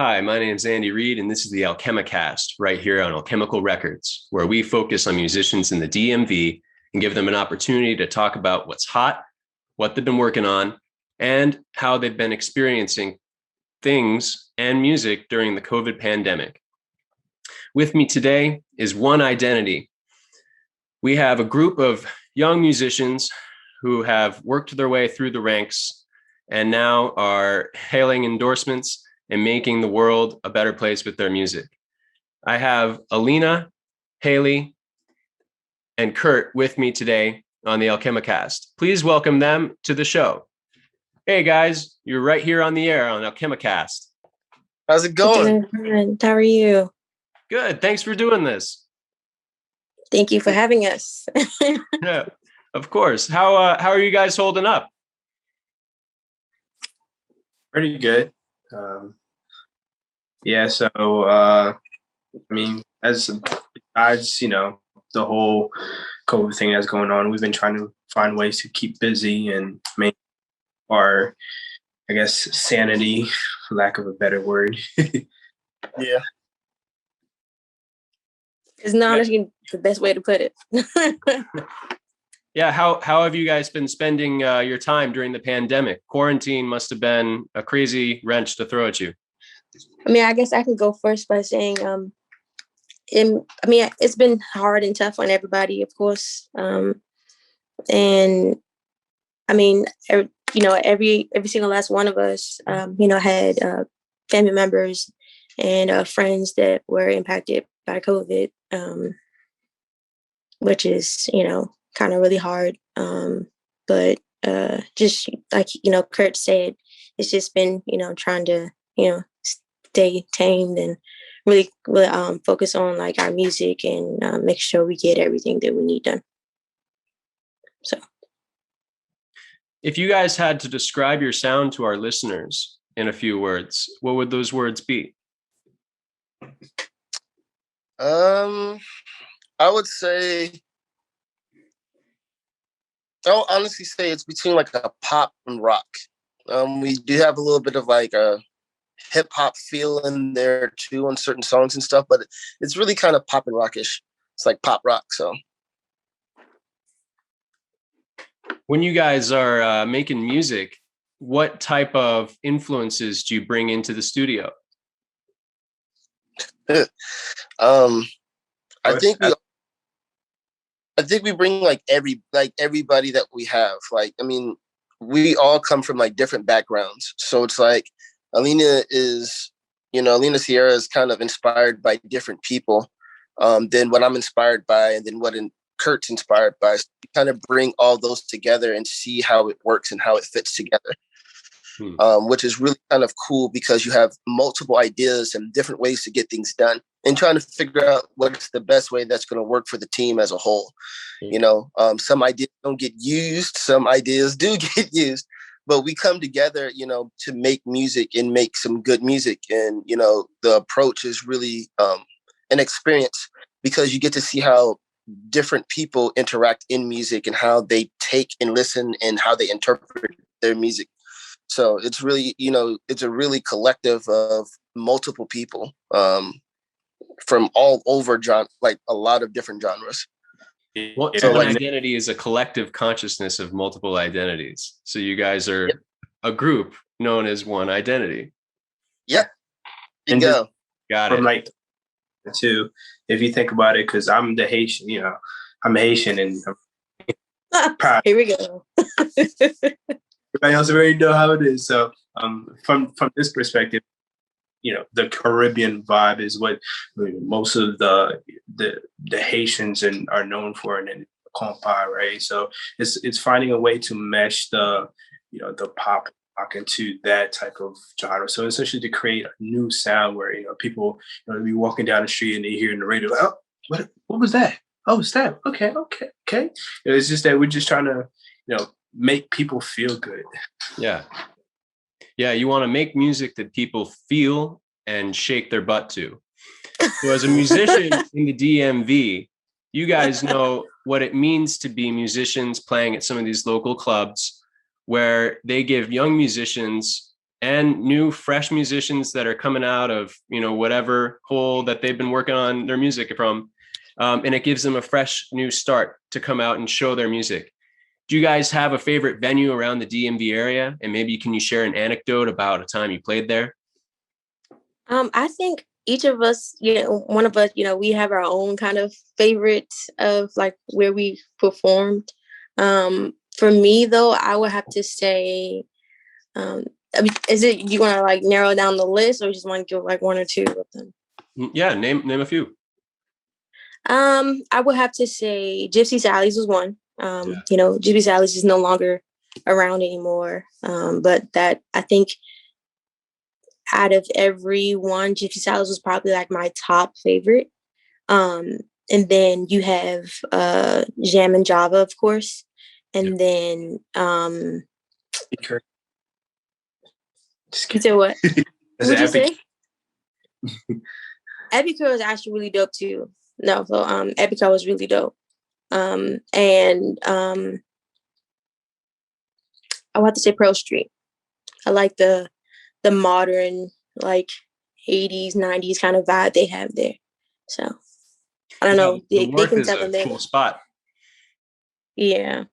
Hi, my name is Andy Reid, and this is the Alchemicast right here on Alchemical Records, where we focus on musicians in the DMV and give them an opportunity to talk about what's hot, what they've been working on, and how they've been experiencing things and music during the COVID pandemic. With me today is 1Identity. We have a group of young musicians who have worked their way through the ranks and now are hailing endorsements and making the world a better place with their music. I have Alena, Hailey, and Kurt with me today on the Alchemicast. Please welcome them to the show. Hey guys, you're right here on the air on Alchemicast. How's it going? How are you? Good. Thanks for doing this. Thank you for having us. Yeah, of course. How are you guys holding up? Pretty good. Besides, the whole COVID thing that's going on, we've been trying to find ways to keep busy and make our, sanity, for lack of a better word. Yeah. It's not the best way to put it. Yeah, how have you guys been spending your time during the pandemic? Quarantine must have been a crazy wrench to throw at you. I guess I could go first by saying, it's been hard and tough on everybody, of course. Every single last one of us, had family members and friends that were impacted by COVID, which is, kind of really hard. But just like, Kurt said, it's just been, trying to, stay tamed and really focus on like our music and make sure we get everything that we need done. So. If you guys had to describe your sound to our listeners in a few words, what would those words be? I would say, I'll honestly say it's between like a pop and rock. We do have a little bit of like a hip hop feel in there too on certain songs and stuff, but it's really kind of pop and rockish. It's like pop rock. So when you guys are making music, what type of influences do you bring into the studio? I think we bring everybody that we have. We all come from like different backgrounds. So it's like Alena Ciera is kind of inspired by different people than what I'm inspired by, and then what Kurt's inspired by. So we kind of bring all those together and see how it works and how it fits together. Which is really kind of cool because you have multiple ideas and different ways to get things done and trying to figure out what's the best way that's going to work for the team as a whole. Some ideas don't get used, some ideas do get used, but we come together, to make music and make some good music. And, the approach is really an experience because you get to see how different people interact in music and how they take and listen and how they interpret their music. So it's really, it's a really collective of multiple people from all over like a lot of different genres. One identity is a collective consciousness of multiple identities. So you guys are a group known as 1Identity. Yep. Got it. From like two, if you think about it, because I'm the Haitian, I'm Haitian and I'm proud. Here we go. Everybody else already know how it is. So from this perspective, the Caribbean vibe is what most of the Haitians are known for, and then compa, right? So it's finding a way to mesh the pop rock into that type of genre. So essentially to create a new sound where people be walking down the street and they hear in the radio, oh, what was that? Oh, it's that. Okay. It's just that we're just trying to make people feel good. Yeah, you want to make music that people feel and shake their butt to. So as a musician in the DMV, you guys know what it means to be musicians playing at some of these local clubs where they give young musicians and new fresh musicians that are coming out of, whatever hole that they've been working on their music from. And it gives them a fresh new start to come out and show their music. Do you guys have a favorite venue around the DMV area? And maybe can you share an anecdote about a time you played there? I think each of us, one of us, we have our own kind of favorite of like where we performed. For me though, I would have to say, is it, you want to like narrow down the list, or just want to give like one or two of them? Yeah, name a few. I would have to say Gypsy Sally's was one. Gypsy Sally's is no longer around anymore. But that, I think, out of everyone, Gypsy Sally's was probably like my top favorite. And then you have Jam and Java, of course, and then Epicure. You said what? What'd you say? Epicure was actually really dope too. No, so Epicure was really dope. And I would have to say Pearl Street. I like the modern, like 80s, 90s kind of vibe they have there. So I don't know. They can tell them cool spot. Yeah.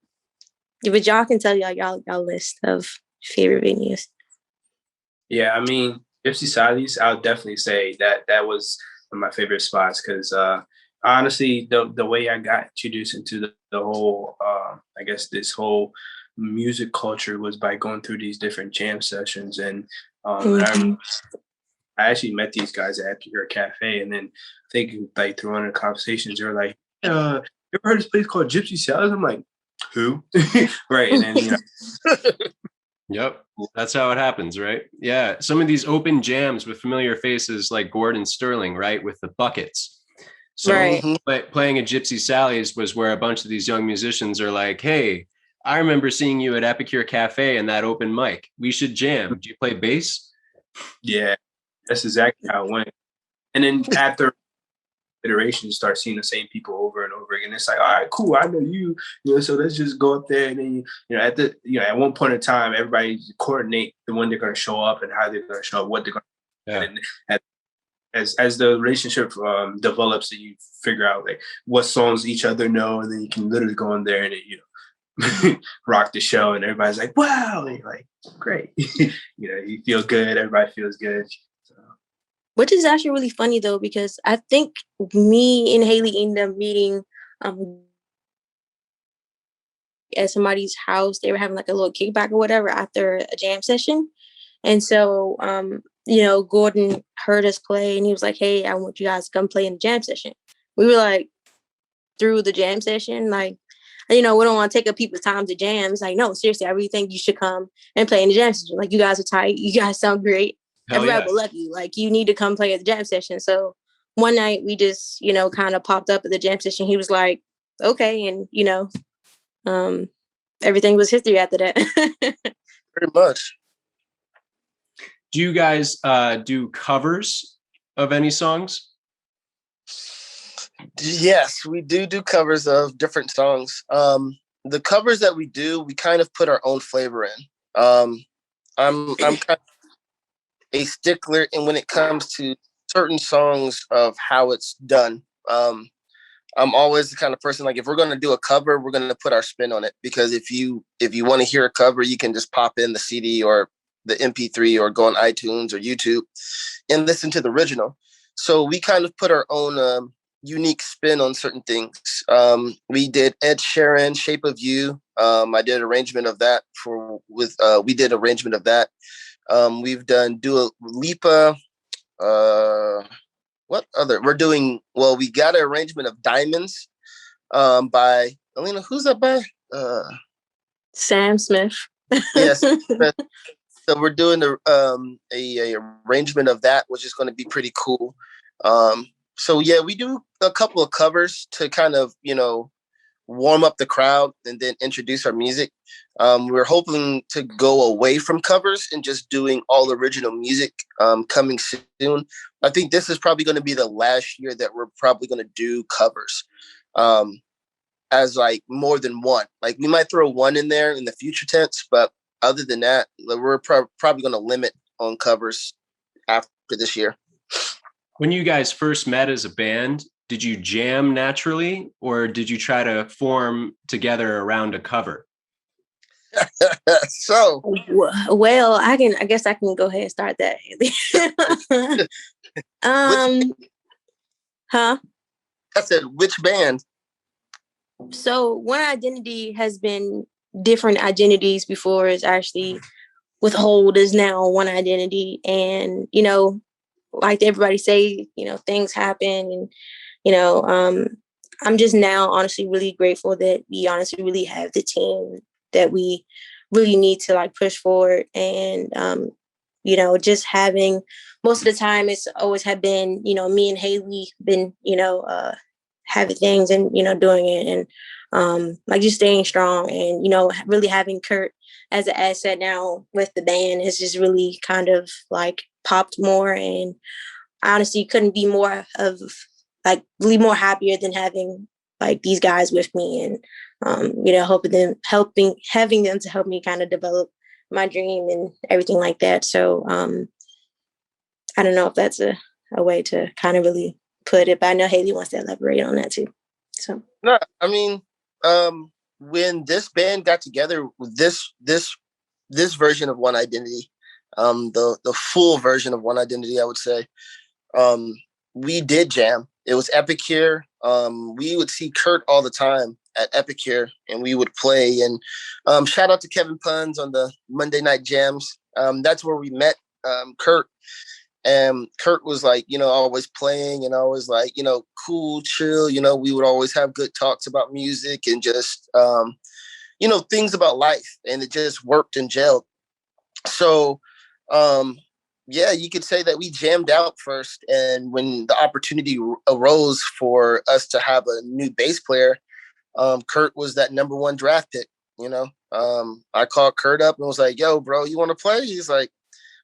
But y'all can tell y'all list of favorite venues. Yeah, I mean, Gypsy Sally's, I would definitely say that was one of my favorite spots because honestly, the way I got introduced into the whole, I guess this whole music culture was by going through these different jam sessions. And I actually met these guys at Epicure Cafe, and then I think like through one of the conversations, they were like, you ever heard of this place called Gypsy Sally's? I'm like, who? Right. And then, Yep. That's how it happens, right? Yeah. Some of these open jams with familiar faces like Gordon Sterling, right? With the buckets. So playing at Gypsy Sally's was where a bunch of these young musicians are like, hey, I remember seeing you at Epicure Cafe and that open mic. We should jam. Do you play bass? Yeah, that's exactly how it went. And then after iterations, start seeing the same people over and over again. It's like, all right, cool. I know you, so let's just go up there. And then, at one point in time, everybody coordinate the when they're going to show up and how they're going to show up, what they're going to do. And as the relationship develops, and you figure out like what songs each other know, and then you can literally go in there and rock the show, and everybody's like, wow, and you're like, great. You feel good, everybody feels good. So. Which is actually really funny though, because I think me and Hailey ended up meeting at somebody's house. They were having like a little kickback or whatever after a jam session. And so Gordon heard us play and he was like, hey, I want you guys to come play in the jam session. We were like, through the jam session, like, we don't want to take up people's time to jam. It's like, no, seriously, I really think you should come and play in the jam session. Like, you guys are tight. You guys sound great. Everybody will love you. Like, you need to come play at the jam session. So one night we just, kind of popped up at the jam session. He was like, okay. And, everything was history after that. Pretty much. Do you guys do covers of any songs? Yes, we do covers of different songs. The covers that we do, we kind of put our own flavor in. I'm kind of a stickler, and when it comes to certain songs of how it's done, I'm always the kind of person, like, if we're going to do a cover, we're going to put our spin on it, because if you want to hear a cover, you can just pop in the CD or the MP3 or go on iTunes or YouTube and listen to the original. So we kind of put our own unique spin on certain things. We did Ed Sheeran, Shape of You. I did arrangement of that we did arrangement of that. We've done Dua Lipa. What other? We got an arrangement of Diamonds by Alena. Who's that by? Sam Smith. Yes. So we're doing a arrangement of that, which is going to be pretty cool. So yeah, we do a couple of covers to kind of, warm up the crowd and then introduce our music. We're hoping to go away from covers and just doing all original music coming soon. I think this is probably going to be the last year that we're probably going to do covers as like more than one. Like, we might throw one in there in the future tense, but other than that, we're probably going to limit on covers after this year. When you guys first met as a band, did you jam naturally, or did you try to form together around a cover? So, well, I guess I can go ahead and start that. Huh? I said, which band? So 1Identity has been different identities before. It's actually Withhold is now 1Identity, and like everybody say, things happen, and I'm just now honestly really grateful that we honestly really have the team that we really need to like push forward. And just having, most of the time it's always have been, me and Hailey been, having things and, doing it, and like just staying strong, and, really having Kurt as an asset now with the band has just really kind of like popped more. And I honestly couldn't be more of like really more happier than having like these guys with me, and having them to help me kind of develop my dream and everything like that. So I don't know if that's a way to kind of really put it, but I know Hailey wants to elaborate on that too. So no, I mean, when this band got together with this version of 1Identity, the full version of 1Identity, I would say, we did jam. It was Epicure. We would see Kurt all the time at Epicure, and we would play. And shout out to Kevin Puns on the Monday night jams. That's where we met Kurt. And Kurt was like, always playing, and always like, cool, chill. We would always have good talks about music and just, things about life. And it just worked and gelled. So, yeah, you could say that we jammed out first. And when the opportunity arose for us to have a new bass player, Kurt was that number one draft pick. I called Kurt up and was like, yo, bro, you want to play? He's like,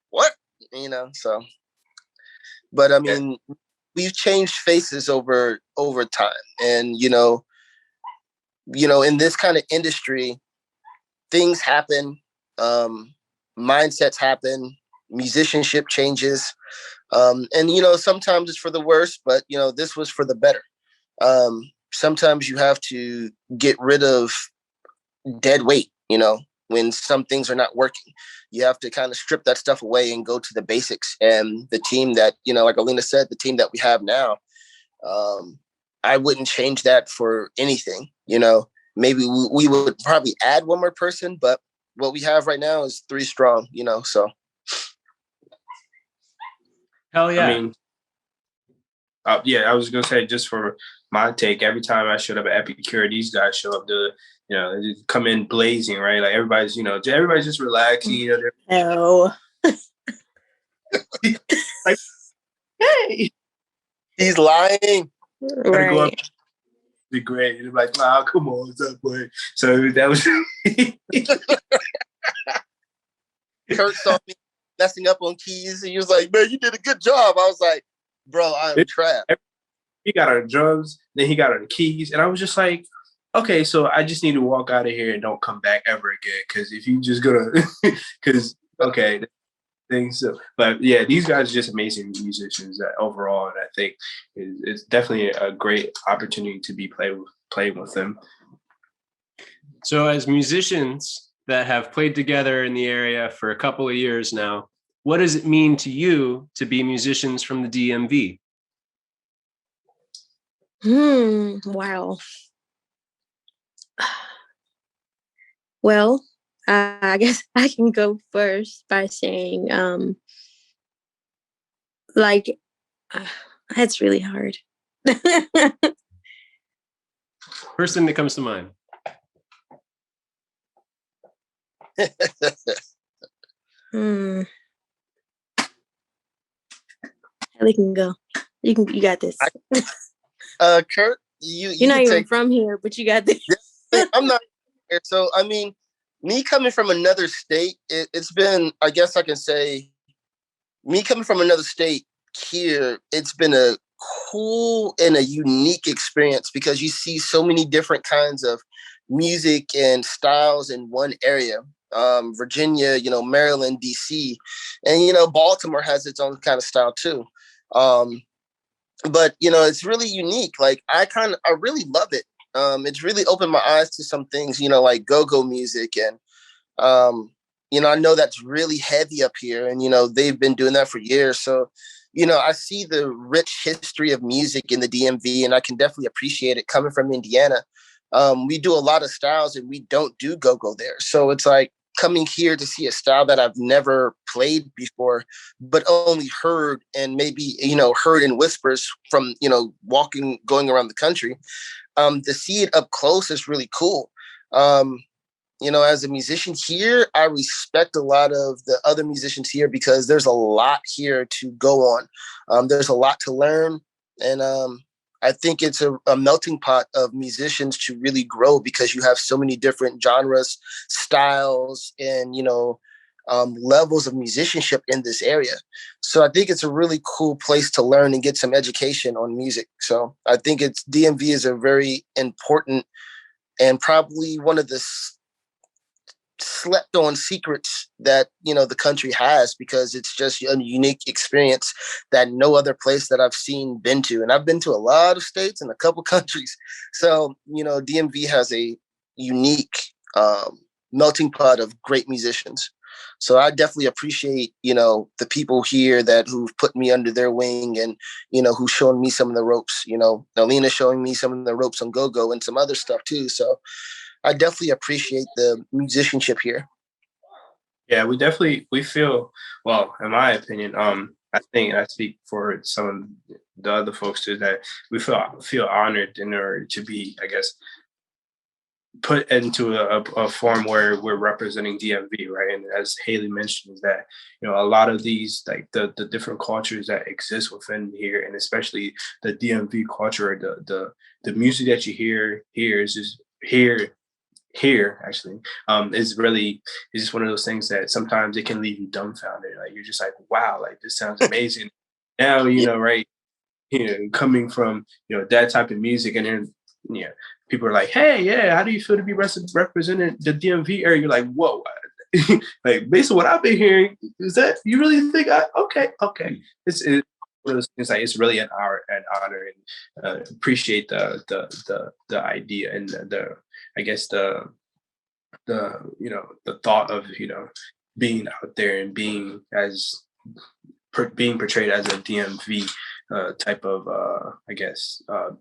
what? So, but I mean, we've changed faces over time. And, in this kind of industry, things happen, mindsets happen, musicianship changes. And, sometimes it's for the worse, but, this was for the better. Sometimes you have to get rid of dead weight, when some things are not working. You have to kind of strip that stuff away and go to the basics. And the team that, like Alena said, the team that we have now, I wouldn't change that for anything. Maybe we would probably add one more person, but what we have right now is 3 strong, so. Hell yeah. I mean, I was going to say, just for my take, every time I showed up at Epicure, these guys show up to, they just come in blazing, right? Like everybody's, everybody's just relaxing, Oh. like, hey. He's lying. Right. Go up, be great. And I'm like, wow, come on, what's up, boy? So that was Kurt saw me messing up on keys. He was like, man, you did a good job. I was like, bro, I'm trapped. He got on the drums, then he got on the keys. And I was just like, okay, so I just need to walk out of here and don't come back ever again. Because if you just gonna, okay, things. So, but yeah, these guys are just amazing musicians overall. And I think it's definitely a great opportunity to be playing with them. So as musicians that have played together in the area for a couple of years now, what does it mean to you to be musicians from the DMV? Wow. Well, I guess I can go first by saying, that's really hard. First thing that comes to mind. We can go. You got this. Kurt, you're not even from here, but you got this. I'm not here. So, I mean, me coming from another state, it's been, I guess I can say, me coming from another state here, it's been a cool and a unique experience because you see so many different kinds of music and styles in one area. Virginia, Maryland, D.C., and Baltimore has its own kind of style too. But it's really unique. Like I really love it. It's really opened my eyes to some things, like go-go music, and I know that's really heavy up here, and they've been doing that for years. So I see the rich history of music in the DMV, and I can definitely appreciate it coming from Indiana. We do a lot of styles, and we don't do go-go there. So it's like coming here to see a style that I've never played before, but only heard, and maybe, heard in whispers from, going around the country. To see it up close is really cool. As a musician here, I respect a lot of the other musicians here because there's a lot here to go on. There's a lot to learn. And I think it's a melting pot of musicians to really grow because you have so many different genres, styles, and, levels of musicianship in this area. So I think it's a really cool place to learn and get some education on music. So I think DMV is a very important and probably one of the slept on secrets that the country has, because it's just a unique experience that no other place that I've been to, and I've been to a lot of states and a couple countries. So DMV has a unique melting pot of great musicians. So I definitely appreciate the people here who've put me under their wing, and who've shown me some of the ropes. Alena showing me some of the ropes on go-go and some other stuff too. So I definitely appreciate the musicianship here. Yeah, we feel, well, in my opinion, I think, and I speak for some of the other folks too, that we feel honored in order to be, I guess, put into a form where we're representing DMV, right? And as Hailey mentioned, is that a lot of these, like the different cultures that exist within here, and especially the DMV culture, the music that you hear here is just here actually is just one of those things that sometimes it can leave you dumbfounded. Like you're just like, wow, like this sounds amazing. Now right, coming from that type of music, and then people are like, hey, yeah, how do you feel to be representing the DMV area? You're like, whoa. Like based on what I've been hearing, is that you really think okay. It's one of those things, like it's really an honor, and appreciate the idea and the I guess the thought of being out there and being portrayed as a DMV type of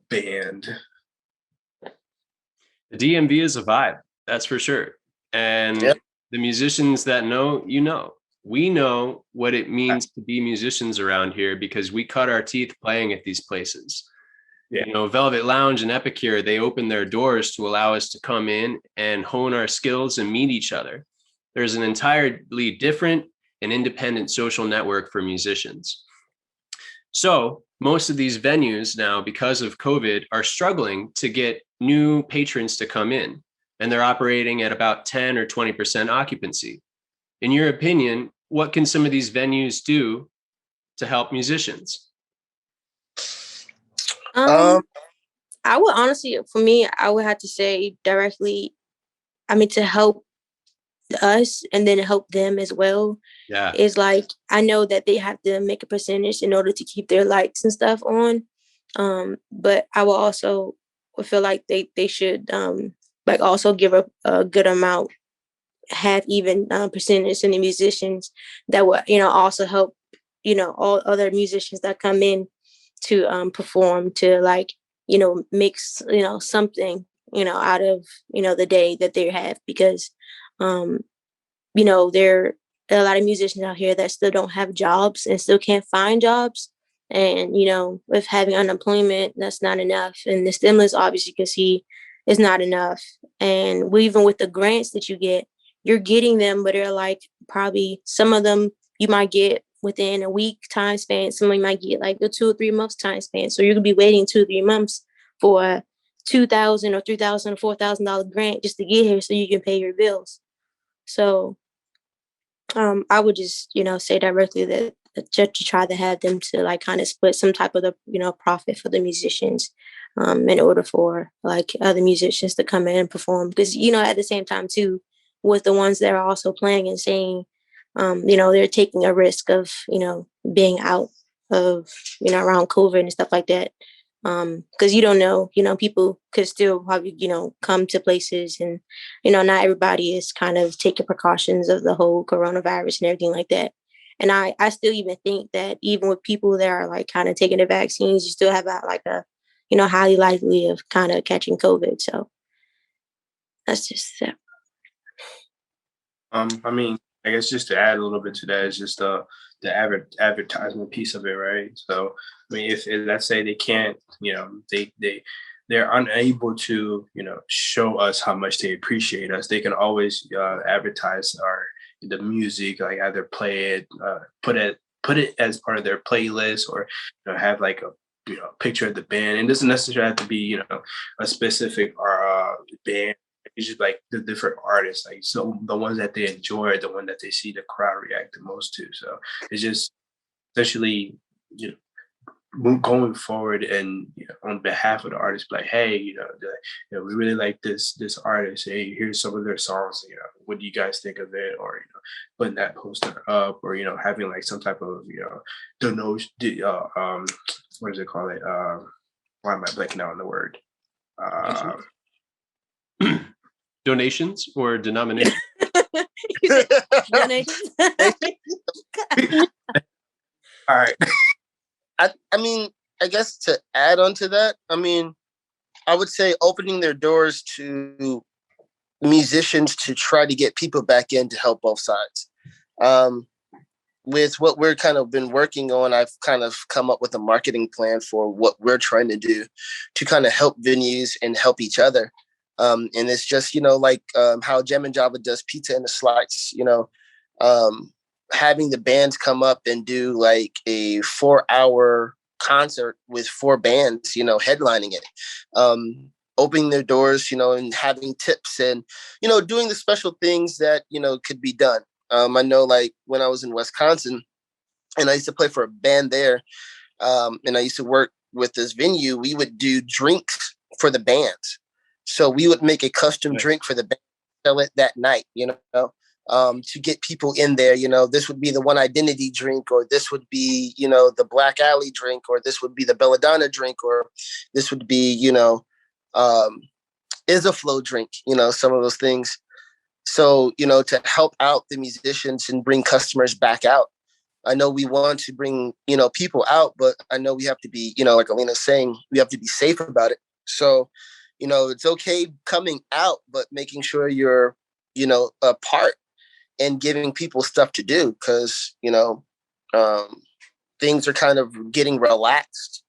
band. The DMV is a vibe, that's for sure. And the musicians that know, we know what it means to be musicians around here because we cut our teeth playing at these places. Yeah. Velvet Lounge and Epicure, they open their doors to allow us to come in and hone our skills and meet each other. There's an entirely different and independent social network for musicians. So most of these venues now, because of COVID, are struggling to get new patrons to come in, and they're operating at about 10 or 20% occupancy. In your opinion, what can some of these venues do to help musicians? I would honestly, for me, I would have to say directly, to help us and then help them as well. Yeah. Is like, I know that they have to make a percentage in order to keep their lights and stuff on. But I will also feel like they should also give a good amount, have even percentage in the musicians that would, also help, all other musicians that come in to perform, to mix, something, out of, the day that they have, because, there are a lot of musicians out here that still don't have jobs and still can't find jobs. And, with having unemployment, that's not enough. And the stimulus, obviously, you can see is not enough. And even with the grants that you get, you're getting them, but they're like probably some of them you might get within a week time span. Somebody might get like a 2 or 3 months time span. So you're gonna be waiting 2 or 3 months for a $2,000 or $3,000 or $4,000 grant just to get here so you can pay your bills. So I would just, say directly that just to try to have them to kind of split some type of the, profit for the musicians in order for other musicians to come in and perform. Because, at the same time too, with the ones that are also playing and saying, they're taking a risk of, being out of, around COVID and stuff like that. Because you don't know, people could still probably, come to places and, not everybody is kind of taking precautions of the whole coronavirus and everything like that. And I still even think that even with people that are like kind of taking the vaccines, you still have like a, highly likely of kind of catching COVID. So that's just that. I mean, I guess just to add a little bit to that is just the advertisement piece of it, right? So, I mean, if let's say they can't, they're unable to, show us how much they appreciate us, they can always advertise the music, like either play it, put it as part of their playlist, or have like a picture of the band. It doesn't necessarily have to be a specific band. It's just like the different artists, like so the ones that they enjoy are the one that they see the crowd react the most to. So it's just essentially going forward and on behalf of the artist, like, hey, we really like this artist. Hey, here's some of their songs. What do you guys think of it? Or putting that poster up, or having like some type of donation. What does it call it? Why am I blanking out on the word? Donations or denomination? Donations. All right. I mean, I guess to add on to that, I mean, I would say opening their doors to musicians to try to get people back in to help both sides. With what we're kind of been working on, I've kind of come up with a marketing plan for what we're trying to do to kind of help venues and help each other. And it's just, like how Gem and Java does Pizza in the Slice, having the bands come up and do like a 4-hour concert with 4 bands, headlining it, opening their doors, and having tips and, doing the special things that, could be done. I know like when I was in Wisconsin and I used to play for a band there, and I used to work with this venue, we would do drinks for the bands. So we would make a custom drink for the band, sell it that night, to get people in there. This would be the 1Identity drink, or this would be, the Black Alley drink, or this would be the Belladonna drink, or this would be, Isoflow drink, some of those things. So, to help out the musicians and bring customers back out. I know we want to bring, people out, but I know we have to be, like Alena's saying, we have to be safe about it. So, it's okay coming out, but making sure you're, a part and giving people stuff to do, because, things are kind of getting relaxed.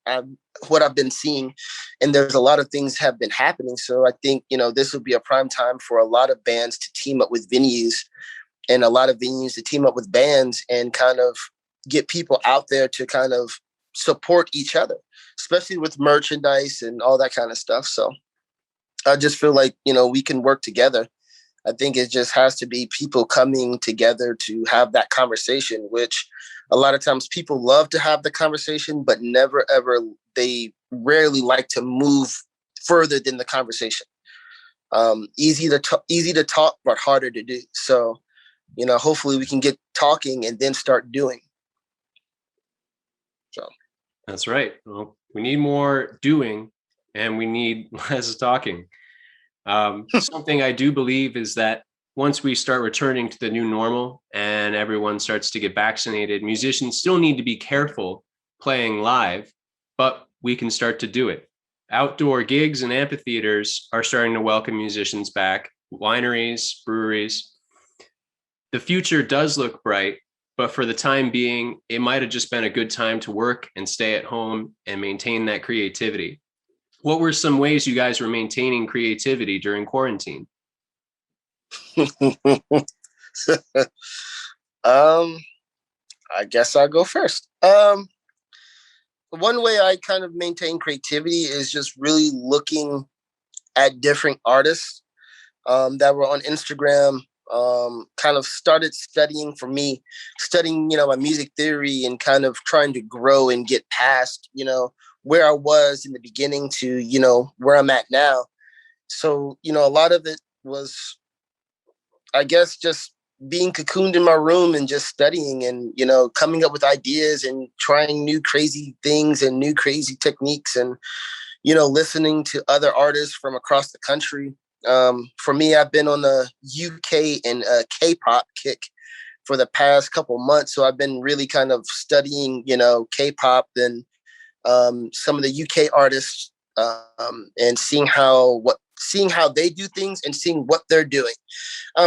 What I've been seeing, and there's a lot of things have been happening. So I think, this would be a prime time for a lot of bands to team up with venues, and a lot of venues to team up with bands and kind of get people out there to kind of support each other, especially with merchandise and all that kind of stuff. So I just feel like, we can work together. I think it just has to be people coming together to have that conversation, which a lot of times people love to have the conversation, but they rarely like to move further than the conversation. Easy to talk, but harder to do. So, hopefully we can get talking and then start doing. So that's right. Well, we need more doing and we need less talking. Something I do believe is that once we start returning to the new normal and everyone starts to get vaccinated, musicians still need to be careful playing live, but we can start to do it. Outdoor gigs and amphitheaters are starting to welcome musicians back, wineries, breweries. The future does look bright, but for the time being, it might have just been a good time to work and stay at home and maintain that creativity. What were some ways you guys were maintaining creativity during quarantine? I guess I'll go first. One way I kind of maintain creativity is just really looking at different artists that were on Instagram. Kind of started studying my music theory and kind of trying to grow and get past, where I was in the beginning to, where I'm at now. So, a lot of it was, I guess just being cocooned in my room and just studying and, you know, coming up with ideas and trying new crazy things and new crazy techniques and, you know, listening to other artists from across the country. For me, I've been on the UK and K-pop kick for the past couple months. So I've been really kind of studying, you know, K-pop and some of the UK artists and seeing how they do things and seeing what they're doing.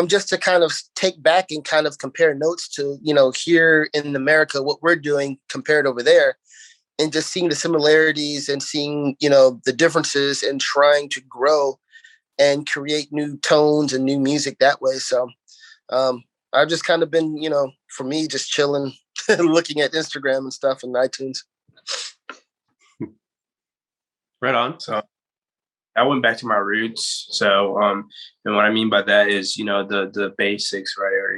Just to kind of take back and kind of compare notes to, you know, here in America, what we're doing compared over there, and just seeing the similarities and seeing, you know, the differences and trying to grow and create new tones and new music that way. So I've just kind of been, you know, for me, just chilling, looking at Instagram and stuff and iTunes. Right on. So I went back to my roots. So, and what I mean by that is, you know, the basics, right? Or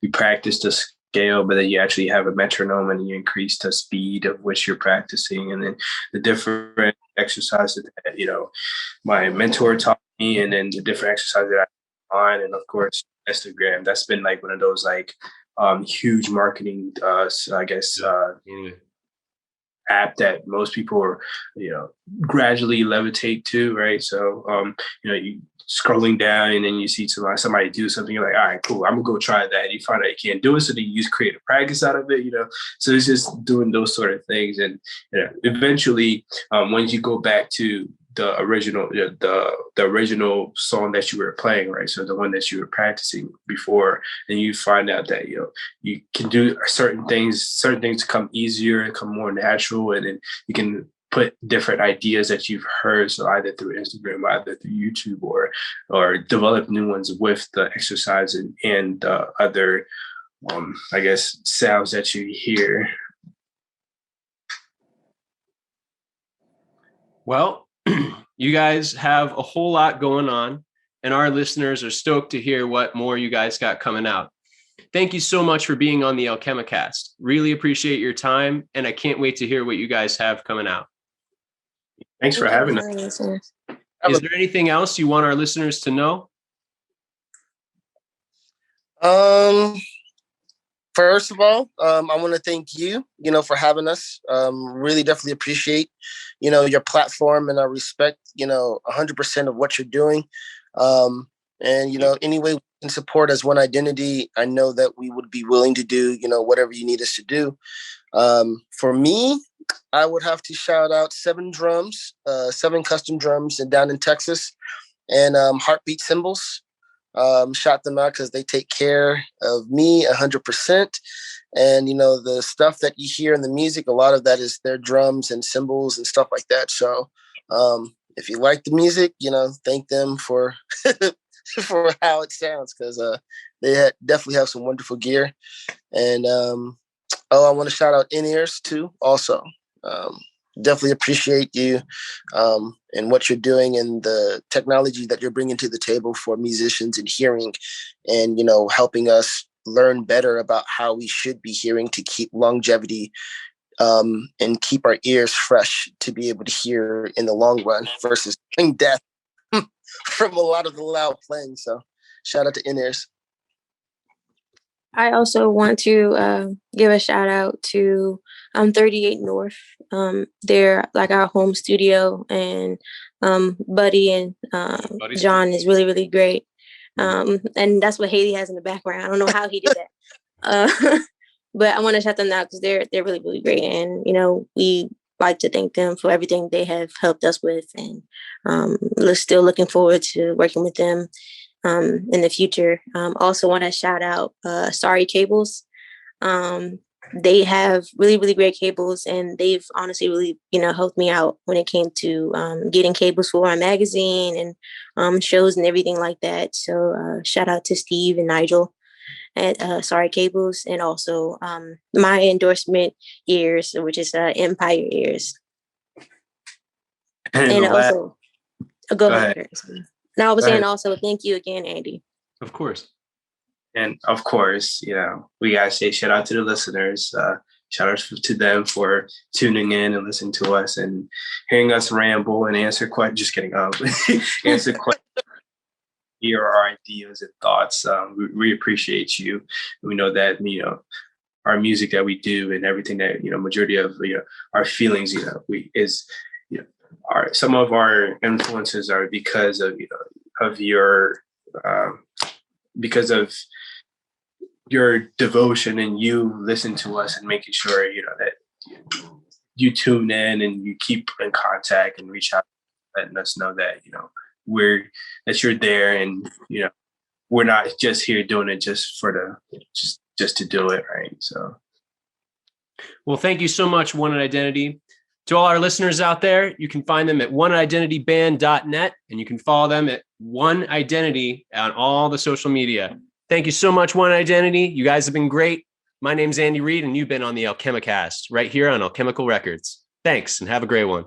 you practice the scale, but then you actually have a metronome and you increase the speed of which you're practicing. And then the different exercises that, you know, my mentor taught me, and then the different exercises that I find, and of course, Instagram. That's been like one of those like huge marketing, I guess, app that most people are, you know, gradually levitate to, right? So, you know, you scrolling down and then you see somebody do something, you're like, all right, cool, I'm gonna go try that. And you find out you can't do it, so then you use creative practice out of it, you know. So it's just doing those sort of things, and you know, eventually, once you go back to the original, the original song that you were playing, right? So the one that you were practicing before, and you find out that, you know, you can do certain things come easier and come more natural, and then you can put different ideas that you've heard, so either through Instagram, either through YouTube, or develop new ones with the exercise and other, I guess, sounds that you hear. Well, you guys have a whole lot going on, and our listeners are stoked to hear what more you guys got coming out. Thank you so much for being on the Alchemicast. Really appreciate your time, and I can't wait to hear what you guys have coming out. Thanks for having us. Is there anything else you want our listeners to know? First of all, I want to thank you, you know, for having us. Really definitely appreciate, you know, your platform, and I respect, you know, 100% of what you're doing. And, you know, any way we can support as 1Identity, I know that we would be willing to do, you know, whatever you need us to do. For me, I would have to shout out 7 custom drums and down in Texas, and Heartbeat Cymbals. Shout them out because they take care of me 100%. And, you know, the stuff that you hear in the music, a lot of that is their drums and cymbals and stuff like that. So if you like the music, you know, thank them for for how it sounds, because they definitely have some wonderful gear. And I want to shout out In-Ears too also. Definitely appreciate you and what you're doing and the technology that you're bringing to the table for musicians and hearing, and, you know, helping us learn better about how we should be hearing to keep longevity and keep our ears fresh to be able to hear in the long run versus death from a lot of the loud playing. So shout out to In-Ears. I also want to give a shout out to 38 North. They're like our home studio, and Buddy and John is really, really great. And that's what Hailey has in the background. I don't know how he did that. But I want to shout them out because they're really, really great. And, you know, we like to thank them for everything they have helped us with. And we're still looking forward to working with them in the future. Also want to shout out Sorry Cables. They have really, really great cables, and they've honestly really, you know, helped me out when it came to getting cables for our magazine and shows and everything like that. So shout out to Steve and Nigel at Sorry Cables, and also my endorsement ears, which is Empire Ears. And also, go ahead. Now I was saying also, thank you again, Andy. Of course. And of course, you know, we gotta say shout out to the listeners. Shout out to them for tuning in and listening to us and hearing us ramble and answer questions. Just kidding. Answer questions. hear our ideas and thoughts. We appreciate you. We know that, our music that we do and everything that, majority of, our feelings, some of our influences are because of, of your, because of your devotion, and you listen to us and making sure, that you tune in and you keep in contact and reach out, letting us know that, that you're there, and, we're not just here doing it just for just to do it. Right. So. Well, thank you so much, 1Identity. To all our listeners out there, you can find them at oneidentityband.net, and you can follow them at 1Identity on all the social media. Thank you so much, 1Identity. You guys have been great. My name's Andy Reid, and you've been on the Alchemicast right here on Alchemical Records. Thanks, and have a great one.